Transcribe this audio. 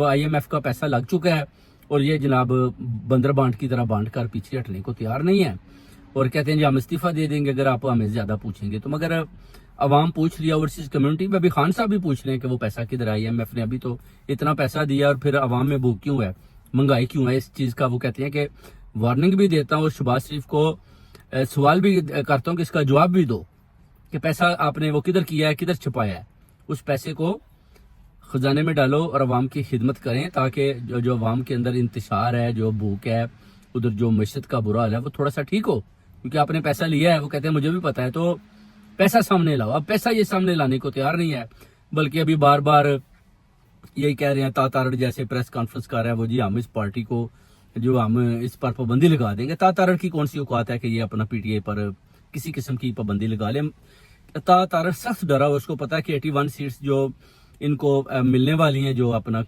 वो IMF का पैसा लग चुका है और ये जनाब बंदर बांट की तरह बांट कर पीछे हटने को तैयार नहीं है और कहते हैं जी हम इस्तीफा दे देंगे अगर आप हमें ज्यादा पूछेंगे। तो मगर अवाम पूछ लिया, ओवरसीज कम्युनिटी में भी खान साहब भी पूछ रहे हैं कि वो पैसा किधर है। IMF ने अभी तो इतना पैसा दिया और फिर अवाम में भूख क्यों है, महंगाई क्यों है, इस चीज का वो कहते हैं कि वार्निंग भी देता हूँ और शहबाज शरीफ को सवाल भी करता हूँ कि इसका जवाब भी दो कि पैसा आपने वो किधर किया है, किधर छुपाया है। उस पैसे को खजाने में डालो और अवाम की खिदमत करें ताकि जो अवाम के अंदर इंतशार है, जो भूख है, उधर जो मईशत का बुरा हाल है वो थोड़ा सा ठीक हो। क्योंकि आपने पैसा लिया है, वो कहते हैं मुझे भी पता है, तो पैसा सामने लाओ। अब पैसा ये सामने लाने को तैयार नहीं है, बल्कि अभी बार बार यही कह रहे हैं, तातारड़ जैसे प्रेस कॉन्फ्रेंस कर रहा है वो जी हम इस पार्टी को जो हम इस पर पाबंदी लगा देंगे। तातारड़ की कौन सी औकात है कि ये अपना PTI पर किसी किस्म की पाबंदी लगा ले। तातारड़ सख्त डरा, उसको पता है कि 81 सीट्स जो इनको मिलने वाली हैं, जो अपना